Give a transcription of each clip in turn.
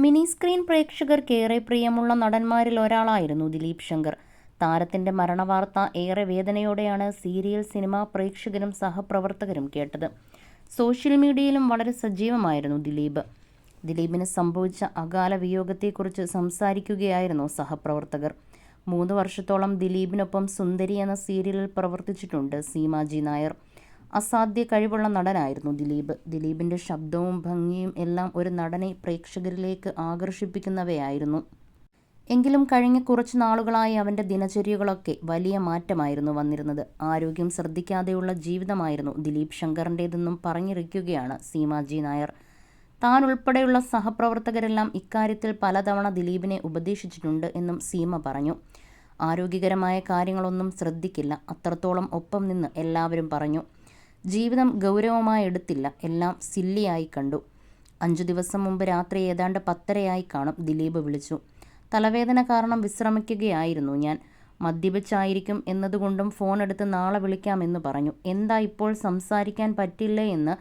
Mini screen പ്രേക്ഷകർക്കേറെ പ്രിയമുള്ള നടന്മാരിൽ ഒരാളായിരുന്നു ദിലീപ് ശങ്കർ. താരത്തിന്റെ മരണവാർത്ത ഏറെ വേദനയോടെയാണ് സീരിയൽ, സിനിമാ പ്രേക്ഷകരും സഹപ്രവർത്തകരും കേട്ടത്. സോഷ്യൽ മീഡിയയിലും വളരെ സജീവമായിരുന്നു ദിലീപ്. ദിലീപിന് സംഭവിച്ച അകാല വിയോഗത്തെക്കുറിച്ച് സംസാരിക്കുകയായിരുന്നു സഹപ്രവർത്തകർ. 3 വർഷത്തോളം ദിലീപിനൊപ്പം സുന്ദരി എന്ന സീരിയലിൽ പ്രവർത്തിച്ചിട്ടുണ്ട് സീമാജി നായർ. അസാധ്യ കഴിവുള്ള നടനായിരുന്നു ദിലീപ്. ദിലീപിൻ്റെ ശബ്ദവും ഭംഗിയും എല്ലാം ഒരു നടനെ പ്രേക്ഷകരിലേക്ക് ആകർഷിപ്പിക്കുന്നവയായിരുന്നു. എങ്കിലും കഴിഞ്ഞ കുറച്ച് നാളുകളായി അവൻ്റെ ദിനചര്യകളൊക്കെ വലിയ മാറ്റമായിരുന്നു വന്നിരുന്നത്. ആരോഗ്യം ശ്രദ്ധിക്കാതെയുള്ള ജീവിതമായിരുന്നു ദിലീപ് ശങ്കറിൻ്റേതെന്നും പറഞ്ഞിരിക്കുകയാണ് സീമാജി നായർ. താൻ ഉൾപ്പെടെയുള്ള സഹപ്രവർത്തകരെല്ലാം ഇക്കാര്യത്തിൽ പലതവണ ദിലീപിനെ ഉപദേശിച്ചിട്ടുണ്ട് എന്നും സീമ പറഞ്ഞു. ആരോഗ്യകരമായ കാര്യങ്ങളൊന്നും ശ്രദ്ധിക്കില്ല, അത്രത്തോളം ഒപ്പം നിന്ന് എല്ലാവരും പറഞ്ഞു. ജീവിതം ഗൗരവമായി എടുത്തില്ല, എല്ലാം സില്ലിയായി കണ്ടു. 5 ദിവസം മുമ്പ് രാത്രി ഏതാണ്ട് 10:30 കാണും ദിലീപ് വിളിച്ചു. തലവേദന കാരണം വിശ്രമിക്കുകയായിരുന്നു ഞാൻ. മദ്യപിച്ചായിരിക്കും എന്നതുകൊണ്ടും ഫോൺ എടുത്ത് നാളെ വിളിക്കാമെന്ന് പറഞ്ഞു. എന്താ ഇപ്പോൾ സംസാരിക്കാൻ പറ്റില്ലേ എന്ന്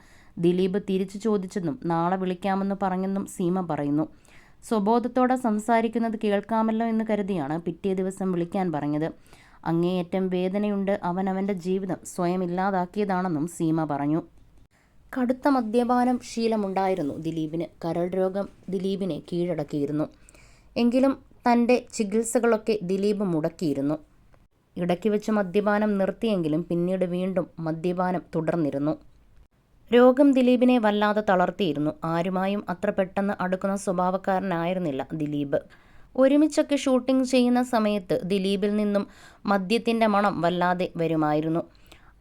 ദിലീപ് തിരിച്ചു ചോദിച്ചെന്നും നാളെ വിളിക്കാമെന്ന് പറഞ്ഞെന്നും സീമ പറയുന്നു. സ്വബോധത്തോടെ സംസാരിക്കുന്നത് കേൾക്കാമല്ലോ എന്ന് കരുതിയാണ് പിറ്റേ ദിവസം വിളിക്കാൻ പറഞ്ഞത്. അങ്ങേയറ്റം വേദനയുണ്ട്, അവൻ്റെ ജീവിതം സ്വയം ഇല്ലാതാക്കിയതാണെന്നും സീമ പറഞ്ഞു. കടുത്ത മദ്യപാനം ശീലമുണ്ടായിരുന്നു ദിലീപിന്. കരൾ രോഗം ദിലീപിനെ കീഴടക്കിയിരുന്നു. എങ്കിലും തൻ്റെ ചികിത്സകളൊക്കെ ദിലീപ് മുടക്കിയിരുന്നു. ഇടയ്ക്ക് വെച്ച് മദ്യപാനം നിർത്തിയെങ്കിലും പിന്നീട് വീണ്ടും മദ്യപാനം തുടർന്നിരുന്നു. രോഗം ദിലീപിനെ വല്ലാതെ തളർത്തിയിരുന്നു. ആരുമായും അത്ര പെട്ടെന്ന് അടുക്കുന്ന സ്വഭാവക്കാരനായിരുന്നില്ല ദിലീപ്. ഒരുമിച്ചൊക്കെ ഷൂട്ടിംഗ് ചെയ്യുന്ന സമയത്ത് ദിലീപിൽ നിന്നും മദ്യത്തിൻ്റെ മണം വല്ലാതെ വരുമായിരുന്നു.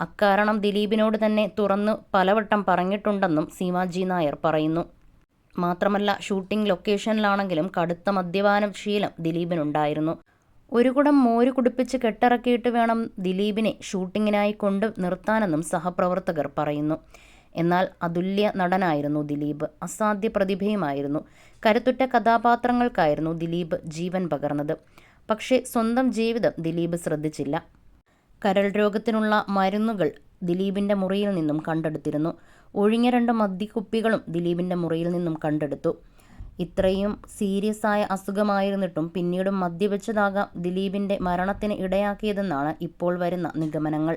അക്കാരണം ദിലീപിനോട് തന്നെ തുറന്ന് പലവട്ടം പറഞ്ഞിട്ടുണ്ടെന്നും സീമാജി നായർ പറയുന്നു. മാത്രമല്ല, ഷൂട്ടിംഗ് ലൊക്കേഷനിലാണെങ്കിലും കടുത്ത മദ്യപാന ശീലം ദിലീപിനുണ്ടായിരുന്നു. ഒരു കുടം മോര് കുടിപ്പിച്ച് കെട്ടിറക്കിയിട്ട് വേണം ദിലീപിനെ ഷൂട്ടിങ്ങിനായി കൊണ്ട് നിർത്താനെന്നും സഹപ്രവർത്തകർ പറയുന്നു. എന്നാൽ അതുല്യ നടനായിരുന്നു ദിലീപ്. അസാധ്യ പ്രതിഭയുമായിരുന്നു. കരുത്തുറ്റ കഥാപാത്രങ്ങൾക്കായിരുന്നു ദിലീപ് ജീവൻ പകർന്നത്. പക്ഷേ സ്വന്തം ജീവിതം ദിലീപ് ശ്രദ്ധിച്ചില്ല. കരൾ രോഗത്തിനുള്ള മരുന്നുകൾ ദിലീപിൻ്റെ മുറിയിൽ നിന്നും കണ്ടെടുത്തിരുന്നു. ഒഴിഞ്ഞ 2 മദ്യക്കുപ്പികളും ദിലീപിൻ്റെ മുറിയിൽ നിന്നും കണ്ടെടുത്തു. ഇത്രയും സീരിയസ് ആയ അസുഖമായിരുന്നിട്ടും പിന്നീടും മദ്യപിച്ചതാകാം ദിലീപിൻ്റെ മരണത്തിന് ഇടയാക്കിയതെന്നാണ് ഇപ്പോൾ വരുന്ന നിഗമനങ്ങൾ.